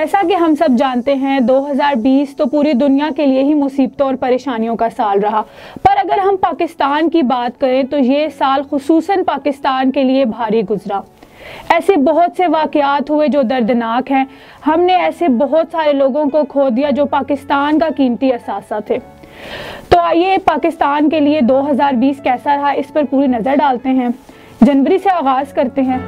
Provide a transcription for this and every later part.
जैसा कि हम सब जानते हैं 2020 तो पूरी दुनिया के लिए ही मुसीबतों और परेशानियों का साल रहा, पर अगर हम पाकिस्तान की बात करें तो ये साल खुसूसन पाकिस्तान के लिए भारी गुजरा। ऐसे बहुत से वाक़यात हुए जो दर्दनाक हैं। हमने ऐसे बहुत सारे लोगों को खो दिया जो पाकिस्तान का कीमती असासा थे। तो आइए पाकिस्तान के लिए 2020 कैसा रहा इस पर पूरी नज़र डालते हैं। जनवरी से आगाज़ करते हैं।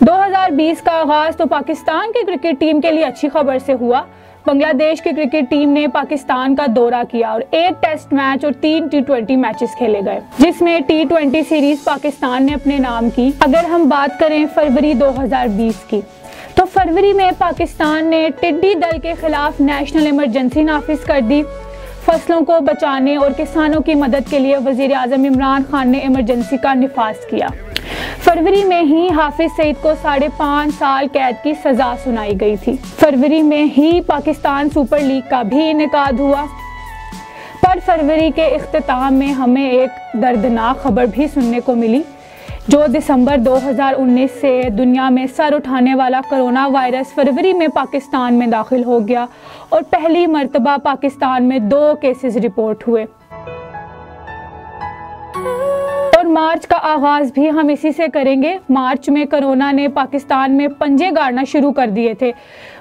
दो 2020 का आगाज़ तो पाकिस्तान की क्रिकेट टीम के लिए अच्छी खबर से हुआ। बांग्लादेश की क्रिकेट टीम ने पाकिस्तान का दौरा किया और 1 टेस्ट मैच और 3 T20 मैचेस खेले गए, जिसमें T20 सीरीज पाकिस्तान ने अपने नाम की। अगर हम बात करें फरवरी 2020 की, तो फरवरी में पाकिस्तान ने टिड्डी दल के खिलाफ नेशनल इमरजेंसी नाफिज कर दी। फसलों को बचाने और किसानों की मदद के लिए वज़ीर आज़म इमरान खान ने इमरजेंसी का निफाज किया। फरवरी में ही हाफिज सईद को 5.5 साल कैद की सजा सुनाई गई थी। फरवरी में ही पाकिस्तान सुपर लीग का भी इनेकाद हुआ। पर फरवरी के इख्तिताम में हमें एक दर्दनाक खबर भी सुनने को मिली, जो दिसंबर 2019 से दुनिया में सर उठाने वाला कोरोना वायरस फरवरी में पाकिस्तान में दाखिल हो गया और पहली मर्तबा पाकिस्तान में 2 केसेस रिपोर्ट हुए। और मार्च का आगाज़ भी हम इसी से करेंगे। मार्च में कोरोना ने पाकिस्तान में पंजे गाड़ना शुरू कर दिए थे।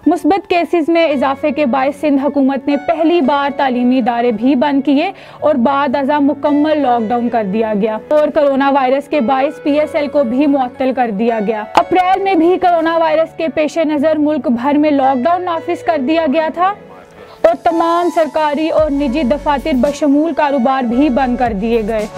मुस्बत केसेस में इजाफे के बायस सिंध हुकूमत ने पहली बार तालीमी इदारे भी बंद किए और बाद अज़ा मुकम्मल लॉकडाउन कर दिया गया और कोरोना वायरस के बायस PSL को भी मुअत्तल कर दिया गया। अप्रैल में भी कोरोना वायरस के पेश नज़र मुल्क भर में लॉकडाउन नाफिज कर दिया गया था और तमाम सरकारी और निजी दफातर बशमूल कारोबार भी बंद कर दिए गए।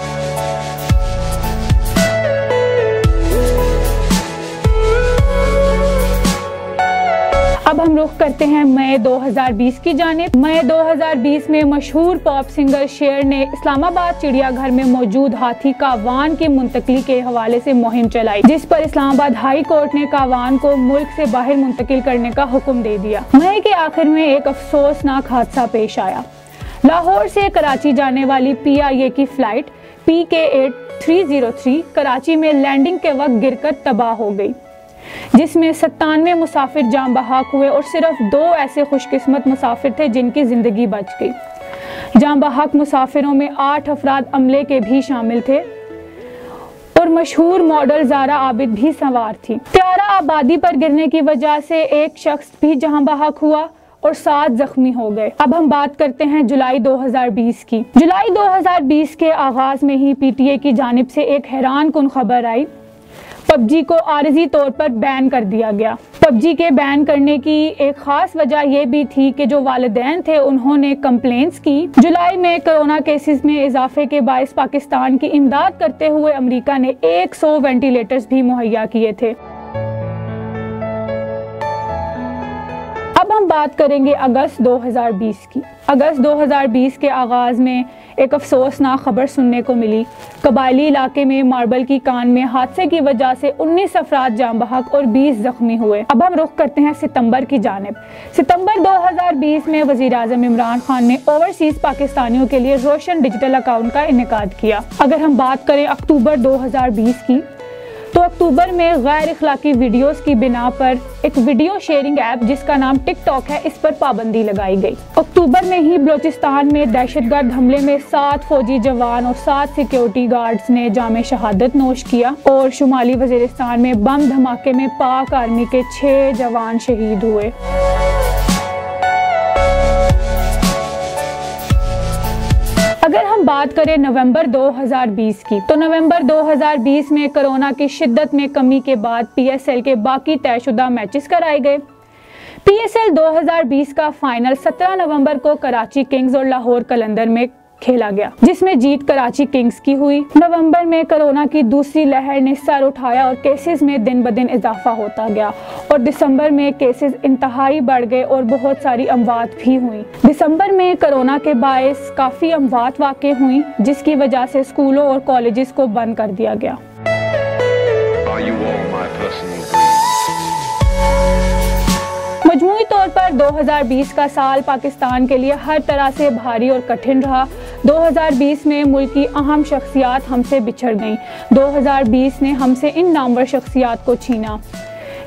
अब हम रुख करते हैं मई 2020 की जानिब। मई 2020 में मशहूर पॉप सिंगर शेर ने इस्लामाबाद चिड़ियाघर में मौजूद हाथी कावान की मुंतकली के हवाले से मुहिम चलाई, जिस पर इस्लामाबाद हाई कोर्ट ने कावान को मुल्क से बाहर मुंतकिल करने का हुक्म दे दिया। मई के आखिर में एक अफसोसनाक हादसा पेश आया। लाहौर से कराची जाने वाली PIA की फ्लाइट PK8303 कराची में लैंडिंग के वक्त गिरकर तबाह हो गई, जिसमें 97 मुसाफिर जान बहक हुए और सिर्फ 2 ऐसे खुशकिस्मत मुसाफिर थे जिनकी ज़िंदगी बच गई। जान बहक मुसाफिरों में 8 अफराद अमले के भी शामिल थे और मशहूर मॉडल ज़ारा आबिद भी सवार थी। त्यारा आबादी पर गिरने की वजह से एक शख्स भी जान बहक हुआ और 7 जख्मी हो गए। अब हम बात करते हैं जुलाई 2020 की। जुलाई 2020 के आगाज़ में ही PTA की जानिब से एक हैरान कुन खबर आई। PUBG को आरजी तौर पर बैन कर दिया गया। PUBG के बैन करने की एक खास वजह यह भी थी कि जो वालिदैन थे उन्होंने कंप्लेंट्स की। जुलाई में कोरोना केसेस में इजाफे के बायस पाकिस्तान की इमदाद करते हुए अमेरिका ने 100 वेंटिलेटर्स भी मुहैया किए थे। अब हम बात करेंगे अगस्त 2020 की। अगस्त 2020 के आगाज़ में एक अफसोसनाक खबर सुनने को मिली। कबायली इलाके में मार्बल की कान में हादसे की वजह से 19 अफराद जान बहक और 20 जख्मी हुए। अब हम रुख करते हैं सितंबर की जानिब। सितंबर 2020 में वज़ीर आज़म इमरान खान ने ओवरसीज़ पाकिस्तानियों के लिए रोशन डिजिटल अकाउंट का इनेकाद किया। अगर हम बात करें अक्टूबर 2020 की, तो अक्टूबर में गैर अखलाकी वीडियोस की बिना पर एक वीडियो शेयरिंग ऐप जिसका नाम टिकटॉक है, इस पर पाबंदी लगाई गई। अक्टूबर में ही बलोचिस्तान में दहशतगर्द हमले में 7 फौजी जवान और 7 सिक्योरिटी गार्ड्स ने जामे शहादत नोश किया और शुमाली वजीरिस्तान में बम धमाके में पाक आर्मी के 6 जवान शहीद हुए। अगर हम बात करें नवंबर 2020 की, तो नवंबर 2020 में कोरोना की शिद्दत में कमी के बाद PSL के बाकी तयशुदा मैचेस कराए गए। PSL 2020 का फाइनल 17 नवंबर को कराची किंग्स और लाहौर कलंदर में खेला गया, जिसमें जीत कराची किंग्स की हुई। नवंबर में कोरोना की दूसरी लहर ने सर उठाया और केसेस में दिन ब दिन इजाफा होता गया और दिसंबर में केसेस इंतहाई बढ़ गए और बहुत सारी अमवात भी हुई। दिसंबर में कोरोना के बायस काफ़ी अमवात वाक़ई हुई, जिसकी वजह से स्कूलों और कॉलेजेस को बंद कर दिया गया। मजमूई तौर पर 2020 का साल पाकिस्तान के लिए हर तरह से भारी और कठिन रहा। 2020 में मुल्क की अहम शख्सियात हमसे बिछड़ गईं। 2020 ने हमसे इन नामवर शख्सियात को छीना,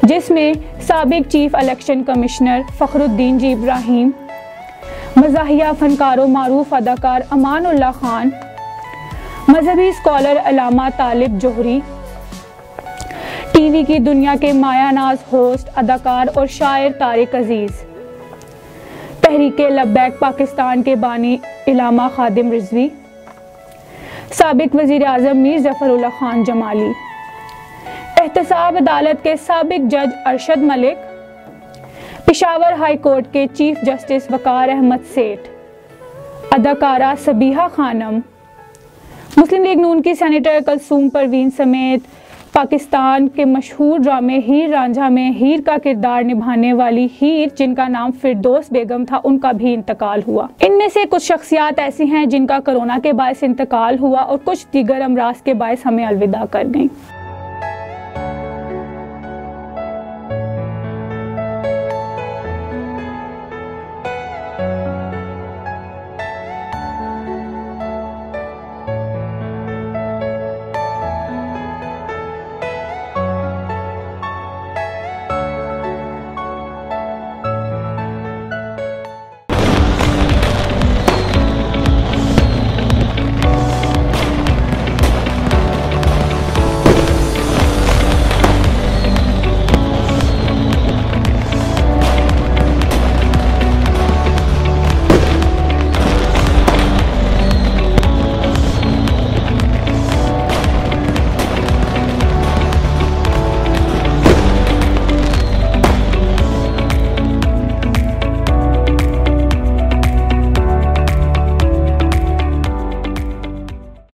जिसमें साबिक चीफ इलेक्शन कमिश्नर फ़खरुद्दीन जी इब्राहिम, मज़ाहिया फनकारों मारूफ अदाकार अमान उल्लाह खान, मजहबी स्कॉलर अल्लामा तालिब जोहरी, टीवी की दुनिया के मायानाज होस्ट अदाकार और शायर तारिक अजीज़, तहरीक लब्बैक पाकिस्तान के बानी इलामा खादिम रिजवी, साबिक वज़ीर आज़म मीर ज़फ़रुल्लाह खान जमाली, एहतसाब अदालत के साबिक जज अरशद मलिक, पेशावर हाई कोर्ट के चीफ जस्टिस वकार अहमद सेठ, अदाकारा सबीहा खानम, मुस्लिम लीग नून की सेनेटर कलसूम परवीन समेत पाकिस्तान के मशहूर ड्रामे हीर रांझा में हीर का किरदार निभाने वाली हीर, जिनका नाम फिरदौस बेगम था, उनका भी इंतकाल हुआ। इनमें से कुछ शख्सियात ऐसी हैं जिनका कोरोना के बायस इंतकाल हुआ और कुछ दीगर अमराज के बायस हमें अलविदा कर गईं।